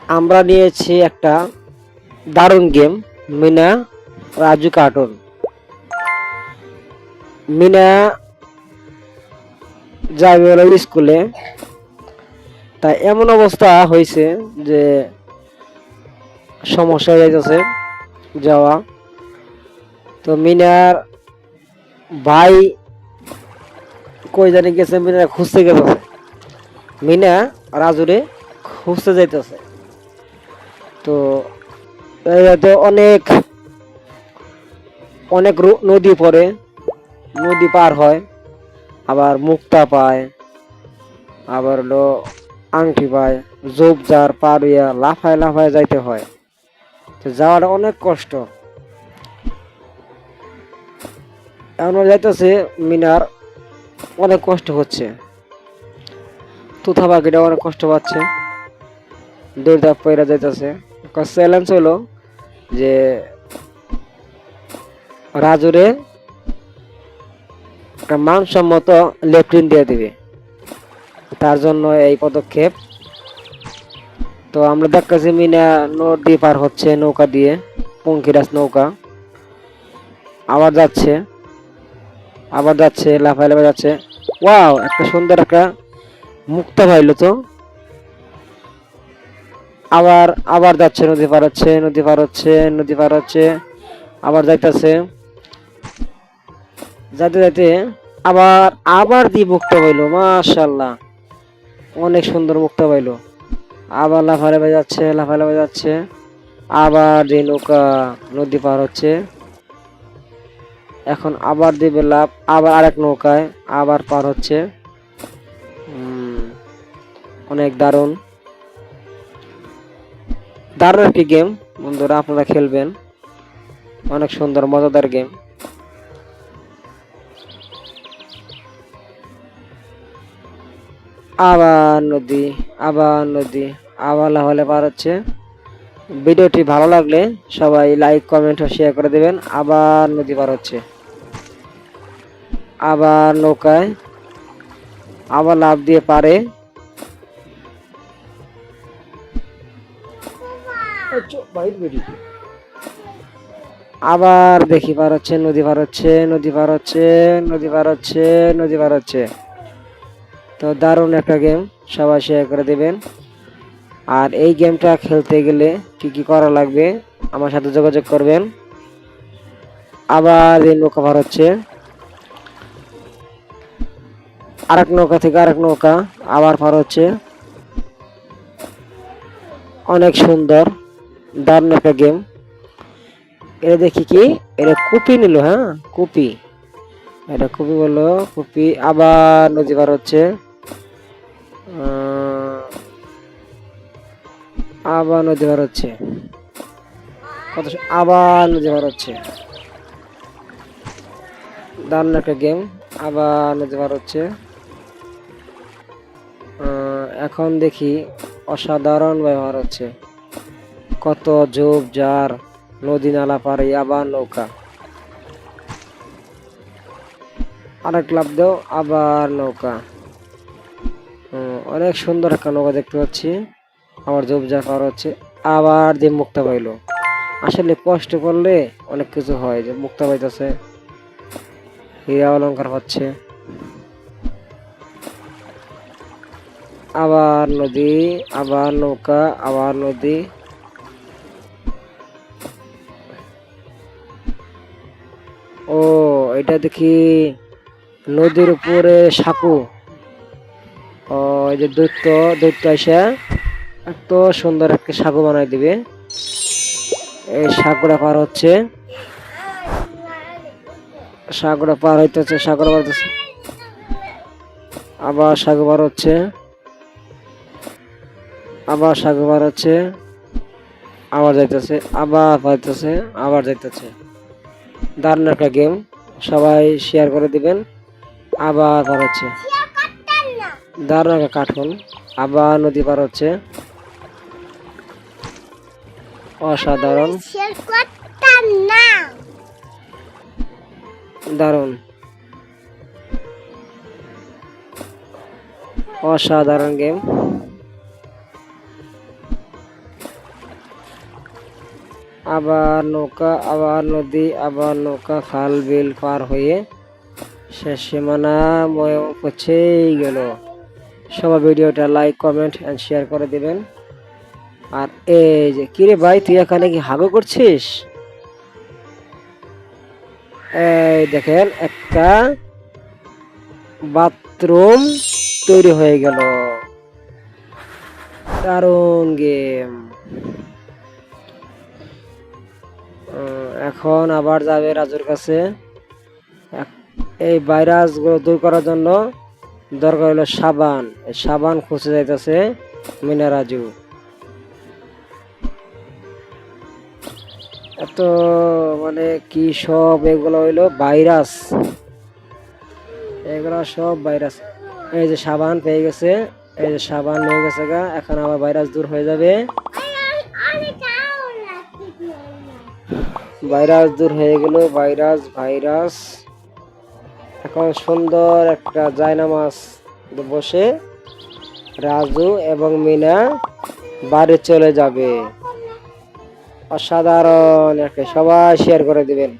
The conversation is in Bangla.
আমরা নিয়েছি একটা দারুণ গেম, মিনা রাজু কার্টুন। মিনা যাবে হলো স্কুলে, তাই এমন অবস্থা হয়েছে যে সমস্যা হয়ে যাচ্ছে যাওয়া। তো মিনার ভাই কই জানি গেছে, মিনা খুঁজতে গেছে। মিনা রাজুরে খুঁজতে যাইতেছে। তো এতে অনেক অনেক নদী পড়ে, নদী পার হয়, আবার মুক্তা পায়, আবার হলো আংটি পায়, ঝোপঝাড় পার হইয়া লাফায় লাফায় যাইতে হয়। তো যাওয়াটা অনেক কষ্ট। এমন যাইতেছে মিনার অনেক কষ্ট হচ্ছে, তুথা পাখিটা অনেক কষ্ট পাচ্ছে, দৌড় পয়রা যাইতেছে। চ্যালেঞ্জ হলো যে রাজুরে একটা মানসম্মত লেফটিন দিয়ে দিবে, তার জন্য এই পদক্ষেপ। তো আমরা দেখতেছি মিনা নদী পার হচ্ছে নৌকা দিয়ে, পঙ্খিরাজ নৌকা। আবার যাচ্ছে, আবার যাচ্ছে, লাফায় লাফায় যাচ্ছে। ওয়াও, একটা সুন্দর একটা মুক্তা পাইলো তো। আবার আবার যাচ্ছে, নদী পার হচ্ছে, নদী পার হচ্ছে, নদী পার হচ্ছে, আবার যাইতেছে। যাইতে যাইতে আবার আবার দি মুক্তা পাইলো, মাশাল্লাহ, অনেক সুন্দর মুক্তা পাইলো। আবার লাফায় লাফায় যাচ্ছে, লাফায় লাফায় যাচ্ছে, আবার যে নৌকা নদী পার হচ্ছে। এখন আবার দিবে লাভ, আবার আরেক নৌকায় আবার পার হচ্ছে। অনেক দারুণ দারুণ একটি গেম বন্ধুরা, আপনারা খেলবেন, অনেক সুন্দর মজাদার গেম। আবার নদী, আবার নদী, আবার লাফালে পার হচ্ছে। ভিডিওটি ভালো লাগলে সবাই লাইক কমেন্ট ও শেয়ার করে দেবেন। আবার নদী পার হচ্ছে, আবার নৌকায়, আবার লাফ দিয়ে পারে। আবার দেখি পার হচ্ছে, নদী পার হচ্ছে, নদী পার হচ্ছে, নদী পার হচ্ছে, নদী পার হচ্ছে। তো দারুণ একটা গেম, সবাই শেয়ার করে দেবেন। আর এই গেমটা খেলতে গেলে কি কি করা লাগবে আমার সাথে যোগাযোগ করবেন। আবার এই নৌকা পার হচ্ছে, আরেক নৌকা থেকে আরেক নৌকা আবার পার হচ্ছে। অনেক সুন্দর দারুণ একটা গেম। এটা দেখি কি, এটা কুপি নিল, হ্যাঁ কুপি, এটা কুপি বললো, কুপি। আবার নদী পার হচ্ছে, আবার নদী পার হচ্ছে, আবার নদী পার হচ্ছে। দারুণ একটা গেম, আবার নদী পার হচ্ছে। এখন দেখি অসাধারণ ব্যবহার হচ্ছে, কত ঝোপ ঝাড়, নদী নালা পারে, আবার নৌকা, আরেক লাফ দেও, আবার নৌকা। অনেক সুন্দর একটা নৌকা দেখতে পাচ্ছি, আবার ঝোপ ঝাড় পার হচ্ছে, আবার দিয়ে মুক্তা পাইলো। আসলে কষ্ট করলে অনেক কিছু হয়, যে মুক্তা পাইতেছে, হীরা অলঙ্কার পাচ্ছে। আবার নদী, আবার নৌকা, আবার নদী। ও, এটা দেখি নদীর উপরে সাঁকু। ও, এই যে দৈত্য, দৈত্য এসে এত সুন্দর একটা সাঁকু বানাই দিবে। এই সাঁকুটা পার হচ্ছে, সাঁকুটা পার হইতেছে, সাঁকুটা পার হইতেছে, আবার সাঁকু পার হচ্ছে, আবার সাঁকু পার হচ্ছে, আবার যাইতেছে, আবার পাইতেছে, আবার যাইতেছে। দারুণ একটা গেম, সবাই শেয়ার করে দিবেন। আবার পার হচ্ছে, দারুণ একটা কার্টুন। আবার নদী পার হচ্ছে, অসাধারণ, দারুণ, অসাধারণ গেম। আবার নৌকা, আবার নদী, আবার নৌকা, খাল বিল পার হয়ে শেষ সীমানা পৌঁছেই গেল। সবাই ভিডিওটা লাইক কমেন্ট এন্ড শেয়ার করে দিবেন। আর এই যে কিরে ভাই, তুই এখানে কি হাগু করছিস? এই দেখেন একটা বাথরুম তৈরি হয়ে গেল। দারুণ গেম। এখন আবার যাবে রাজুর কাছে। এই ভাইরাস গুলো দূর করার জন্য দরকার হলো সাবান। এই সাবান খুঁজে যাইতেছে মিনা রাজু। এত মানে কি সব এগুলো হইলো ভাইরাস, এগুলো সব ভাইরাস। এই যে সাবান পেয়ে গেছে, এই যে সাবান নিয়ে গেছে গা, এখন আবার ভাইরাস দূর হয়ে যাবে। ভাইরাস দূর হয়ে গেল। ভাইরাস ভাইরাস এখন সুন্দর একটা জায়নামাজ বসে রাজু এবং মিনা বাড়ি চলে যাবে। অসাধারণ, সবাই শেয়ার করে দিবেন।